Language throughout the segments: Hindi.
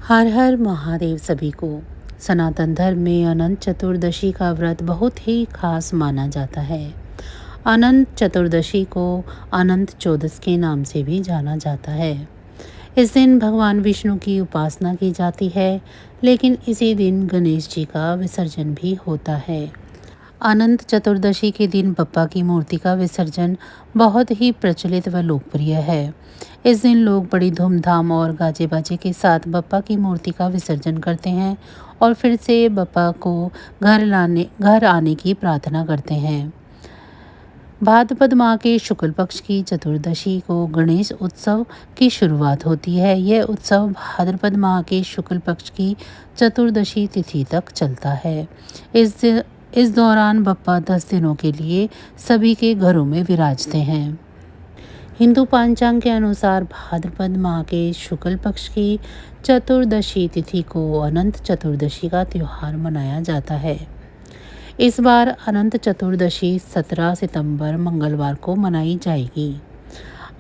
हर हर महादेव सभी को। सनातन धर्म में अनंत चतुर्दशी का व्रत बहुत ही खास माना जाता है। अनंत चतुर्दशी को अनंत चौदस के नाम से भी जाना जाता है। इस दिन भगवान विष्णु की उपासना की जाती है, लेकिन इसी दिन गणेश जी का विसर्जन भी होता है। अनंत चतुर्दशी के दिन बप्पा की मूर्ति का विसर्जन बहुत ही प्रचलित व लोकप्रिय है। इस दिन लोग बड़ी धूमधाम और गाजे बाजे के साथ बप्पा की मूर्ति का विसर्जन करते हैं और फिर से बप्पा को घर आने की प्रार्थना करते हैं। भाद्रपद माह के शुक्ल पक्ष की चतुर्दशी को गणेश उत्सव की शुरुआत होती है। यह उत्सव भाद्रपद माह के शुक्ल पक्ष की चतुर्दशी तिथि तक चलता है। इस दौरान बप्पा 10 दिनों के लिए सभी के घरों में विराजते हैं। हिंदू पंचांग के अनुसार भाद्रपद माह के शुक्ल पक्ष की चतुर्दशी तिथि को अनंत चतुर्दशी का त्योहार मनाया जाता है। इस बार अनंत चतुर्दशी 17 सितंबर मंगलवार को मनाई जाएगी।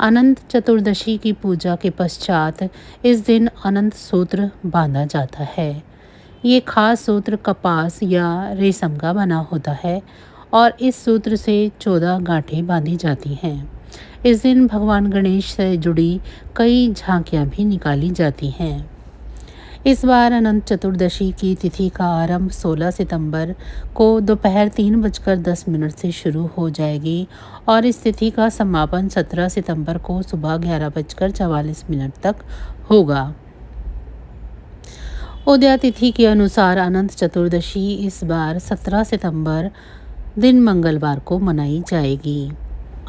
अनंत चतुर्दशी की पूजा के पश्चात इस दिन अनंत सूत्र बांधा जाता है। ये खास सूत्र कपास या रेशम का बना होता है और इस सूत्र से 14 गांठें बांधी जाती हैं। इस दिन भगवान गणेश से जुड़ी कई झांकियां भी निकाली जाती हैं। इस बार अनंत चतुर्दशी की तिथि का आरंभ 16 सितंबर को दोपहर 3:10 से शुरू हो जाएगी और इस तिथि का समापन 17 सितंबर को सुबह 11:44 तक होगा। उदया तिथि के अनुसार अनंत चतुर्दशी इस बार 17 सितंबर दिन मंगलवार को मनाई जाएगी।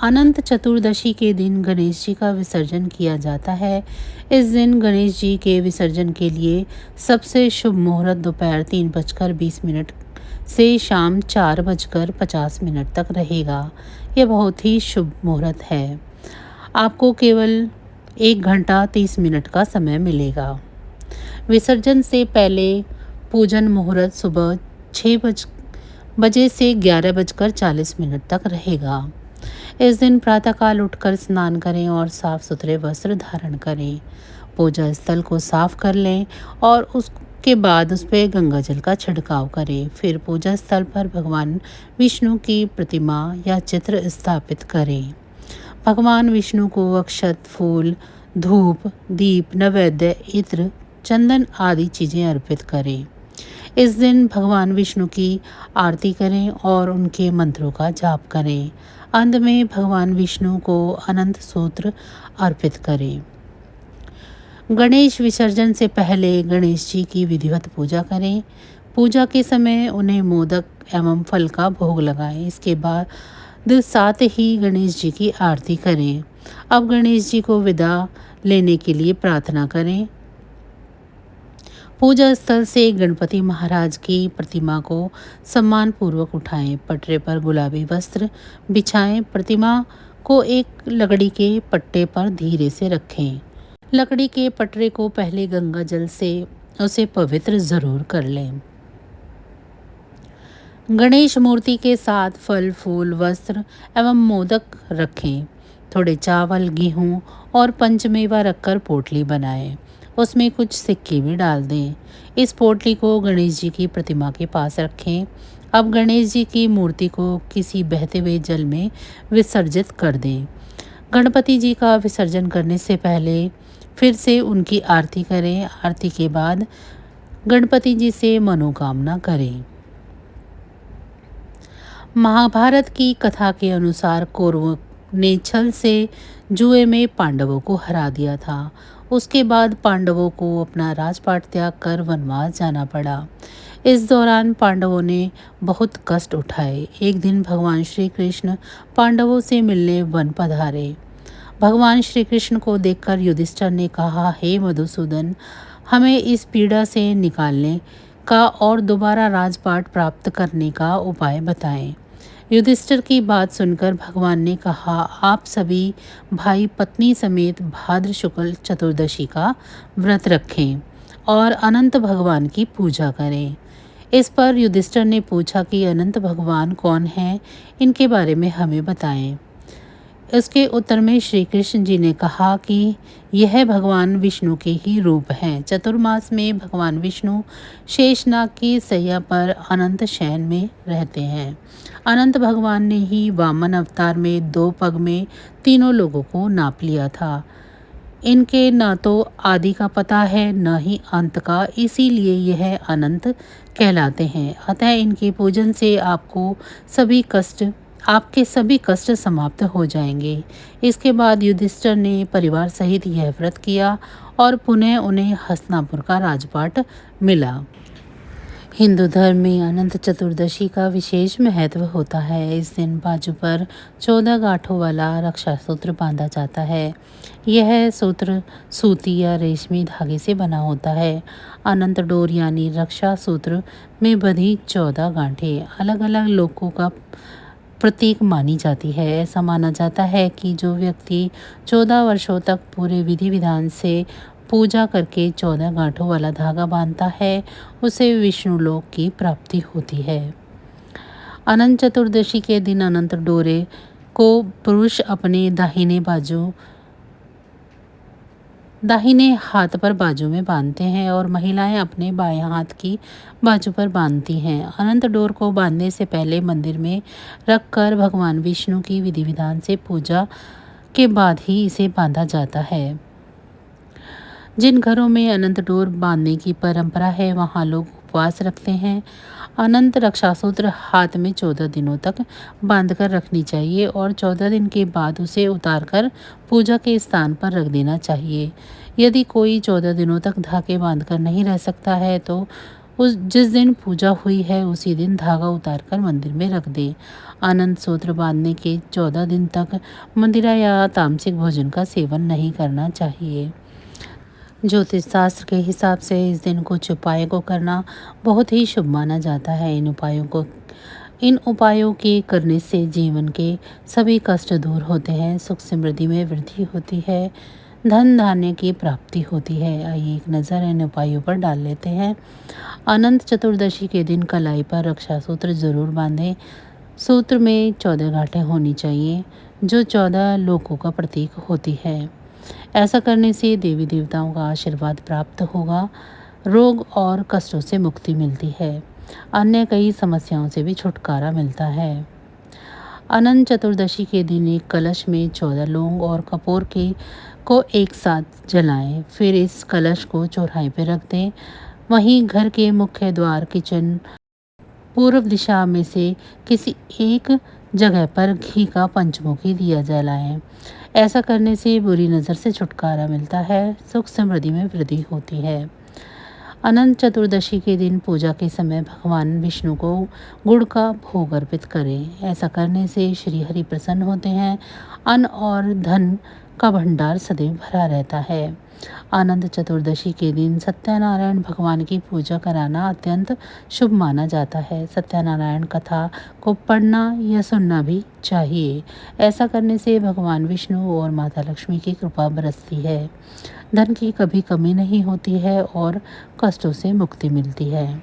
अनंत चतुर्दशी के दिन गणेश जी का विसर्जन किया जाता है। इस दिन गणेश जी के विसर्जन के लिए सबसे शुभ मुहूर्त दोपहर 3:20 से शाम 4:50 तक रहेगा। यह बहुत ही शुभ मुहूर्त है। आपको केवल 1 घंटा 30 मिनट का समय मिलेगा। विसर्जन से पहले पूजन मुहूर्त सुबह 6 बजे से 11:40 तक रहेगा। इस दिन प्रातःकाल उठकर स्नान करें और साफ सुथरे वस्त्र धारण करें। पूजा स्थल को साफ कर लें और उसके बाद उस पर गंगा जल का छिड़काव करें। फिर पूजा स्थल पर भगवान विष्णु की प्रतिमा या चित्र स्थापित करें। भगवान विष्णु को अक्षत, फूल, धूप, दीप, नैवेद्य, इत्र, चंदन आदि चीज़ें अर्पित करें। इस दिन भगवान विष्णु की आरती करें और उनके मंत्रों का जाप करें। अंत में भगवान विष्णु को अनंत सूत्र अर्पित करें। गणेश विसर्जन से पहले गणेश जी की विधिवत पूजा करें। पूजा के समय उन्हें मोदक एवं फल का भोग लगाएं। इसके बाद साथ ही गणेश जी की आरती करें। अब गणेश जी को विदा लेने के लिए प्रार्थना करें। पूजा स्थल से गणपति महाराज की प्रतिमा को सम्मान पूर्वक उठाएं। पटरे पर गुलाबी वस्त्र बिछाएं। प्रतिमा को एक लकड़ी के पट्टे पर धीरे से रखें। लकड़ी के पटरे को पहले गंगा जल से उसे पवित्र जरूर कर लें। गणेश मूर्ति के साथ फल, फूल, वस्त्र एवं मोदक रखें। थोड़े चावल, गेहूं और पंचमेवा रखकर पोटली बनाएं। उसमें कुछ सिक्के भी डाल दें। इस पोटली को गणेश जी की प्रतिमा के पास रखें। अब गणेश जी की मूर्ति को किसी बहते हुए जल में विसर्जित कर दें। गणपति जी का विसर्जन करने से पहले फिर से उनकी आरती करें। आरती के बाद गणपति जी से मनोकामना करें। महाभारत की कथा के अनुसार कौरवों ने छल से जुए में पांडवों को हरा दिया था। उसके बाद पांडवों को अपना राजपाट त्याग कर वनवास जाना पड़ा। इस दौरान पांडवों ने बहुत कष्ट उठाए। एक दिन भगवान श्री कृष्ण पांडवों से मिलने वन पधारे। भगवान श्री कृष्ण को देखकर युधिष्ठिर ने कहा, हे मधुसूदन, हमें इस पीड़ा से निकालने का और दोबारा राजपाट प्राप्त करने का उपाय बताएं। युधिष्ठिर की बात सुनकर भगवान ने कहा, आप सभी भाई पत्नी समेत भाद्र शुक्ल चतुर्दशी का व्रत रखें और अनंत भगवान की पूजा करें। इस पर युधिष्ठिर ने पूछा कि अनंत भगवान कौन हैं, इनके बारे में हमें बताएं। इसके उत्तर में श्री कृष्ण जी ने कहा कि यह भगवान विष्णु के ही रूप हैं। चतुर्मास में भगवान विष्णु शेषनाग की सैया पर अनंत शयन में रहते हैं। अनंत भगवान ने ही वामन अवतार में 2 पग में तीनों लोगों को नाप लिया था। इनके न तो आदि का पता है न ही अंत का, इसीलिए यह अनंत कहलाते हैं। अतः इनके पूजन से आपके सभी कष्ट समाप्त हो जाएंगे। इसके बाद युधिष्ठिर ने परिवार सहित यह व्रत किया और पुनः उन्हें हस्तिनापुर का राजपाट मिला। हिंदू धर्म में अनंत चतुर्दशी का विशेष महत्व होता है। इस दिन बाजू पर 14 गांठों वाला रक्षा सूत्र बांधा जाता है। यह सूत्र सूती या रेशमी धागे से बना होता है। अनंत डोर यानी रक्षा सूत्र में बंधी 14 गांठें अलग अलग लोगों का प्रतीक मानी जाती है। ऐसा माना जाता है कि जो व्यक्ति 14 वर्षों तक पूरे विधि विधान से पूजा करके 14 गांठों वाला धागा बांधता है, उसे विष्णु लोक की प्राप्ति होती है। अनंत चतुर्दशी के दिन अनंत डोरे को पुरुष अपने दाहिने हाथ पर बाजू में बांधते हैं और महिलाएं अपने बाएं हाथ की बाजू पर बांधती हैं। अनंत डोर को बांधने से पहले मंदिर में रखकर भगवान विष्णु की विधि विधान से पूजा के बाद ही इसे बांधा जाता है। जिन घरों में अनंत डोर बांधने की परंपरा है, वहां लोग उपवास रखते हैं। अनंत रक्षासूत्र हाथ में 14 दिनों तक बांधकर रखनी चाहिए और 14 दिन के बाद उसे उतारकर पूजा के स्थान पर रख देना चाहिए। यदि कोई 14 दिनों तक धागे बांधकर नहीं रह सकता है तो जिस दिन पूजा हुई है उसी दिन धागा उतारकर मंदिर में रख दे। अनंत सूत्र बांधने के 14 दिन तक मदिरा या तामसिक भोजन का सेवन नहीं करना चाहिए। ज्योतिष शास्त्र के हिसाब से इस दिन कुछ उपायों को करना बहुत ही शुभ माना जाता है। इन उपायों के करने से जीवन के सभी कष्ट दूर होते हैं, सुख समृद्धि में वृद्धि होती है, धन धान्य की प्राप्ति होती है। आइए एक नज़र इन उपायों पर डाल लेते हैं। अनंत चतुर्दशी के दिन कलाई पर रक्षा सूत्र जरूर बांधें। सूत्र में 14 गांठें होनी चाहिए जो 14 लोकों का प्रतीक होती है। ऐसा करने से देवी देवताओं का आशीर्वाद प्राप्त होगा, रोग और कष्टों से मुक्ति मिलती है, अन्य कई समस्याओं से भी छुटकारा मिलता है। अनंत चतुर्दशी के दिन एक कलश में 14 लौंग और कपूर को एक साथ जलाएं। फिर इस कलश को चौराहे पर रख दें। वहीं घर के मुख्य द्वार, किचन, पूर्व दिशा में से किसी एक जगह पर घी का पंचमुखी दिया जलाएं। ऐसा करने से बुरी नज़र से छुटकारा मिलता है, सुख समृद्धि में वृद्धि होती है। अनंत चतुर्दशी के दिन पूजा के समय भगवान विष्णु को गुड़ का भोग अर्पित करें। ऐसा करने से श्री हरि प्रसन्न होते हैं, अन्न और धन का भंडार सदैव भरा रहता है। अनंत चतुर्दशी के दिन सत्यनारायण भगवान की पूजा कराना अत्यंत शुभ माना जाता है। सत्यनारायण कथा को पढ़ना या सुनना भी चाहिए। ऐसा करने से भगवान विष्णु और माता लक्ष्मी की कृपा बरसती है, धन की कभी कमी नहीं होती है और कष्टों से मुक्ति मिलती है।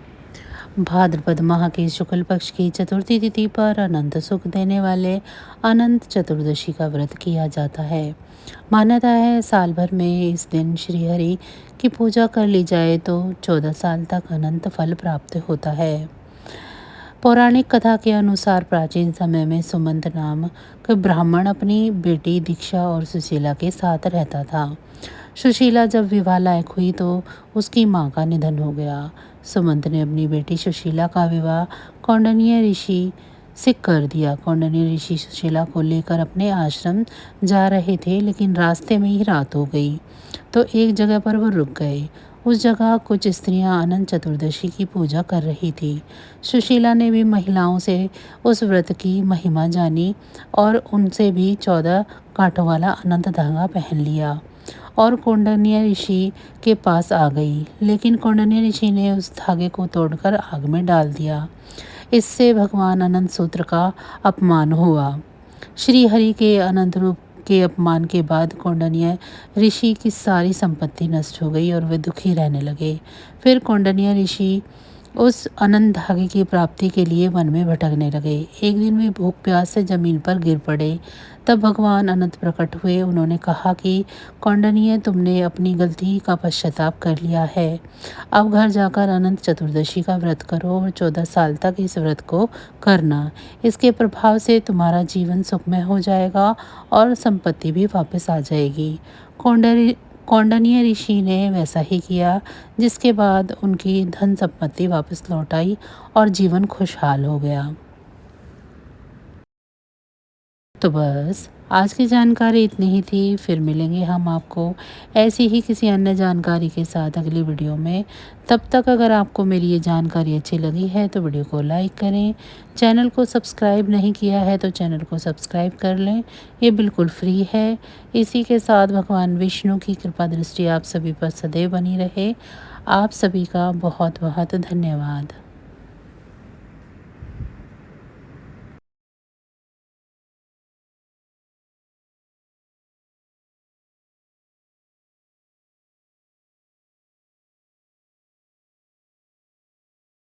भाद्रपद माह के शुक्ल पक्ष की चतुर्थी तिथि पर अनंत सुख देने वाले अनंत चतुर्दशी का व्रत किया जाता है। मान्यता है साल भर में इस दिन श्री हरि की पूजा कर ली जाए तो 14 साल तक अनंत फल प्राप्त होता है। पौराणिक कथा के अनुसार प्राचीन समय में सुमंत नाम का ब्राह्मण अपनी बेटी दीक्षा और सुशीला के साथ रहता था। सुशीला जब विवाह लायक हुई तो उसकी मां का निधन हो गया। सुमंत ने अपनी बेटी सुशीला का विवाह कौंडिन्य ऋषि से कर दिया। कौंडिन्य ऋषि सुशीला को लेकर अपने आश्रम जा रहे थे, लेकिन रास्ते में ही रात हो गई तो एक जगह पर वो रुक गए। उस जगह कुछ स्त्रियां अनंत चतुर्दशी की पूजा कर रही थी। सुशीला ने भी महिलाओं से उस व्रत की महिमा जानी और उनसे भी 14 गांठों वाला अनंत धागा पहन लिया और कौंडिन्य ऋषि के पास आ गई। लेकिन कौंडिन्य ऋषि ने उस धागे को तोड़कर आग में डाल दिया। इससे भगवान अनंत सूत्र का अपमान हुआ। श्री हरि के अनंत रूप के अपमान के बाद कौंडिन्य ऋषि की सारी संपत्ति नष्ट हो गई और वे दुखी रहने लगे। फिर कौंडिन्य ऋषि उस अनंत धागे की प्राप्ति के लिए वन में भटकने लगे। एक दिन वे भूख प्यास से जमीन पर गिर पड़े। तब भगवान अनंत प्रकट हुए। उन्होंने कहा कि कौंडिन्य, तुमने अपनी गलती का पश्चाताप कर लिया है। अब घर जाकर अनंत चतुर्दशी का व्रत करो और 14 साल तक इस व्रत को करना। इसके प्रभाव से तुम्हारा जीवन सुखमय हो जाएगा और संपत्ति भी वापस आ जाएगी। कौंडिन्य ऋषि ने वैसा ही किया, जिसके बाद उनकी धन संपत्ति वापस लौट आई और जीवन खुशहाल हो गया। तो बस आज की जानकारी इतनी ही थी। फिर मिलेंगे हम आपको ऐसी ही किसी अन्य जानकारी के साथ अगली वीडियो में। तब तक अगर आपको मेरी ये जानकारी अच्छी लगी है तो वीडियो को लाइक करें। चैनल को सब्सक्राइब नहीं किया है तो चैनल को सब्सक्राइब कर लें, ये बिल्कुल फ्री है। इसी के साथ भगवान विष्णु की कृपा दृष्टि आप सभी पर सदैव बनी रहे। आप सभी का बहुत बहुत धन्यवाद।